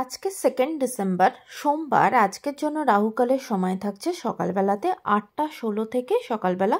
আজকে 2nd December সোমবার। আজকের জন্য রাহুকালের সময় থাকছে সকালবেলাতে 8:16 থেকে সকালবেলা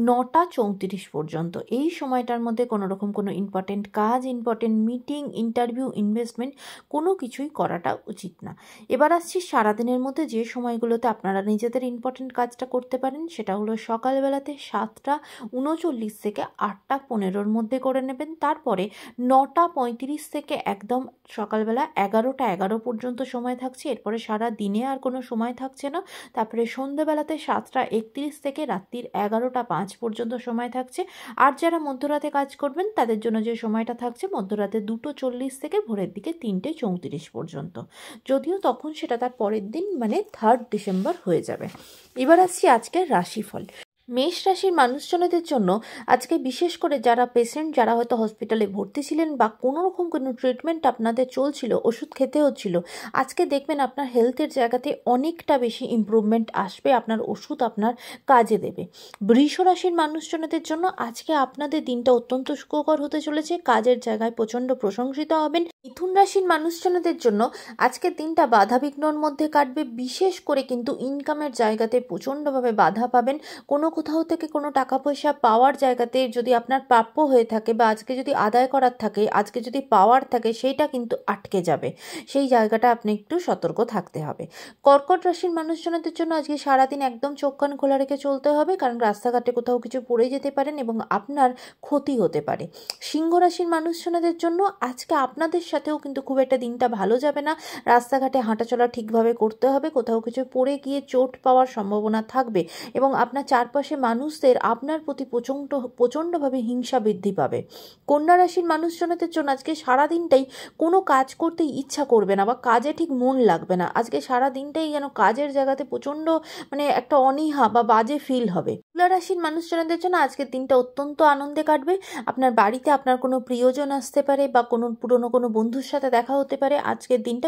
9:34 পর্যন্ত। এই সময়টার মধ্যে কোনো রকম কোনো ইম্পর্টেন্ট কাজ, ইম্পর্টেন্ট মিটিং, ইন্টারভিউ, ইনভেস্টমেন্ট কোনো কিছুই করাটা উচিত না। এবার আসছি সারাদিনের মধ্যে যে সময়গুলোতে আপনারা নিজেদের ইম্পর্টেন্ট কাজটা করতে পারেন, সেটা হলো সকালবেলাতে 7:39 থেকে 8:15 মধ্যে করে নেবেন। তারপরে 9:35 থেকে একদম সকালবেলা 11:11 পর্যন্ত সময় থাকছে। এরপরে সারা দিনে আর কোনো সময় থাকছে না। তারপরে সন্ধ্যেবেলাতে 7:31 থেকে রাত্রির 11:05 পর্যন্ত সময় থাকছে। আর যারা মধ্যরাতে কাজ করবেন তাদের জন্য যে সময়টা থাকছে মধ্যরাতে 2:40 থেকে ভোরের দিকে 3:34 পর্যন্ত। যদিও তখন সেটা তার পরের দিন মানে 3rd ডিসেম্বর হয়ে যাবে। এবার আসছি আজকের রাশিফল। মেষ রাশির মানুষজনদের জন্য আজকে বিশেষ করে যারা পেশেন্ট, যারা হয়তো হসপিটালে ভর্তি ছিলেন বা কোনো রকম কোনো ট্রিটমেন্ট আপনাদের চলছিল, ওষুধ খেতে হচ্ছিল, আজকে দেখবেন আপনার হেলথের জায়গাতে অনেকটা বেশি ইমপ্রুভমেন্ট আসবে, আপনার ওষুধ আপনার কাজে দেবে। বৃষ রাশির মানুষজনদের জন্য আজকে আপনাদের দিনটা অত্যন্ত সুখকর হতে চলেছে, কাজের জায়গায় প্রচণ্ড প্রশংসিত হবেন। মিথুন রাশির মানুষজনদের জন্য আজকের দিনটা বাধাবিঘ্নর মধ্যে কাটবে। বিশেষ করে কিন্তু ইনকামের জায়গাতে প্রচণ্ডভাবে বাধা পাবেন। কোনো কোথাও থেকে কোনো টাকা পয়সা পাওয়ার জায়গাতে যদি আপনার প্রাপ্য হয়ে থাকে বা আজকে যদি আদায় করার থাকে, আজকে যদি পাওয়ার থাকে, সেইটা কিন্তু আটকে যাবে। সেই জায়গাটা আপনি একটু সতর্ক থাকতে হবে। কর্কট রাশির মানুষজনদের জন্য আজকে সারাদিন একদম চোখ কান খোলা রেখে চলতে হবে, কারণ রাস্তাঘাটে কোথাও কিছু পড়ে যেতে পারেন এবং আপনার ক্ষতি হতে পারে। সিংহ রাশির মানুষজনদের জন্য আজকে আপনাদের সাথেও কিন্তু খুব একটা দিনটা ভালো যাবে না। রাস্তাঘাটে হাঁটাচলা ঠিকভাবে করতে হবে, কোথাও কিছু পড়ে গিয়ে চোট পাওয়ার সম্ভাবনা থাকবে এবং আপনার চারপাশে মানুষদের আপনার প্রতি প্রচণ্ডভাবে হিংসা বৃদ্ধি পাবে। কন্যা রাশির মানুষজনদের জন্য আজকে সারাদিনটাই কোনো কাজ করতে ইচ্ছা করবে না বা কাজে ঠিক মন লাগবে না। আজকে সারাদিনটাই যেন কাজের জায়গাতে প্রচণ্ড একটা অনীহা বা বাজে ফিল হবে। তুলা রাশির মানুষজনদের জন্য আজকের দিনটা অত্যন্ত আনন্দে কাটবে। আপনার বাড়িতে আপনার কোনো প্রিয়জন আসতে পারে বা কোনো পুরনো কোনো বন্ধুর সাথে দেখা হতে পারে। আজকের দিনটা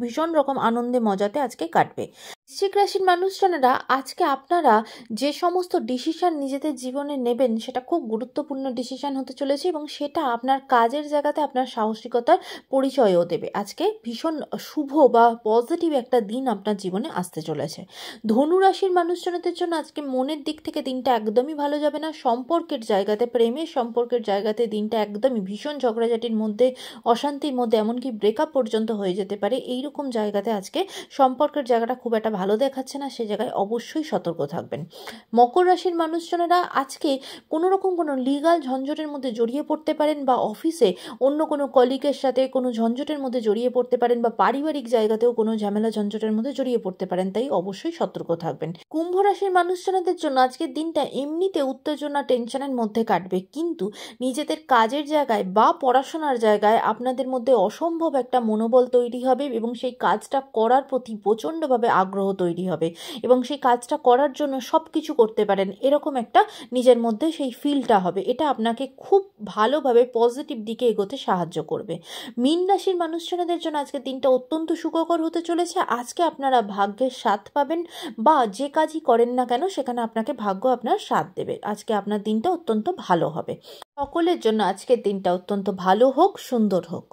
ভীষণ রকম আনন্দে মজাতে আজকে কাটবে। বৃশ্চিক রাশির মানুষজনেরা আজকে আপনারা যে সমস্ত ডিসিশন নিজেদের জীবনে নেবেন সেটা খুব গুরুত্বপূর্ণ ডিসিশন হতে চলেছে এবং সেটা আপনার কাজের জায়গাতে আপনার সাহসিকতার পরিচয়ও দেবে। আজকে ভীষণ শুভ বা পজিটিভ একটা দিন আপনার জীবনে আসতে চলেছে। ধনু রাশির মানুষজনদের জন্য আজকে মনের দিক থেকে দিনটা একদমই ভালো যাবে না। সম্পর্কের জায়গাতে, প্রেমের সম্পর্কের জায়গাতে দিনটা একদমই ভীষণ ঝগড়াঝাটির মধ্যে, অশান্তির মধ্যে, এমনকি ব্রেকআপ পর্যন্ত হয়ে যেতে পারে। এইরকম জায়গাতে আজকে সম্পর্কের জায়গাটা খুব একটা ভালো দেখাচ্ছে না, সে জায়গায় অবশ্যই সতর্ক থাকবেন। মকর রাশির মানুষজনেরা আজকে কোনো রকম কোনো লিগাল ঝঞ্ঝটের মধ্যে জড়িয়ে পড়তে পারেন বা অফিসে অন্য কোনো কলিগের সাথে কোনো ঝঞ্ঝটের মধ্যে জড়িয়ে পড়তে পারেন বা পারিবারিক জায়গাতেও কোনো ঝামেলা ঝঞ্ঝটের মধ্যে জড়িয়ে পড়তে পারেন, তাই অবশ্যই সতর্ক থাকবেন। কুম্ভ রাশির মানুষজনদের জন্য আজকের দিনটা এমনিতে উত্তেজনা, টেনশনের মধ্যে কাটবে, কিন্তু নিজেদের কাজের জায়গায় বা পড়াশোনার জায়গায় আপনাদের মধ্যে অসম্ভব একটা মনোবল তৈরি হবে এবং সেই কাজটা করার প্রতি প্রচণ্ডভাবে আগ্রহ তৈরি হবে এবং সেই কাজটা করার জন্য সব কিছু করতে পারেন এরকম একটা নিজের মধ্যে সেই ফিলটা হবে। এটা আপনাকে খুব ভালোভাবে পজিটিভ দিকে এগোতে সাহায্য করবে। মীন রাশির মানুষজনদের জন্য আজকে দিনটা অত্যন্ত সুখকর হতে চলেছে। আজকে আপনারা ভাগ্যের সাথ পাবেন বা যে কাজই করেন না কেন সেখানে আপনাকে ভাগ্য আপনার সাথ দেবে। আজকে আপনার দিনটা অত্যন্ত ভালো হবে। সকলের জন্য আজকের দিনটা অত্যন্ত ভালো হোক, সুন্দর হোক।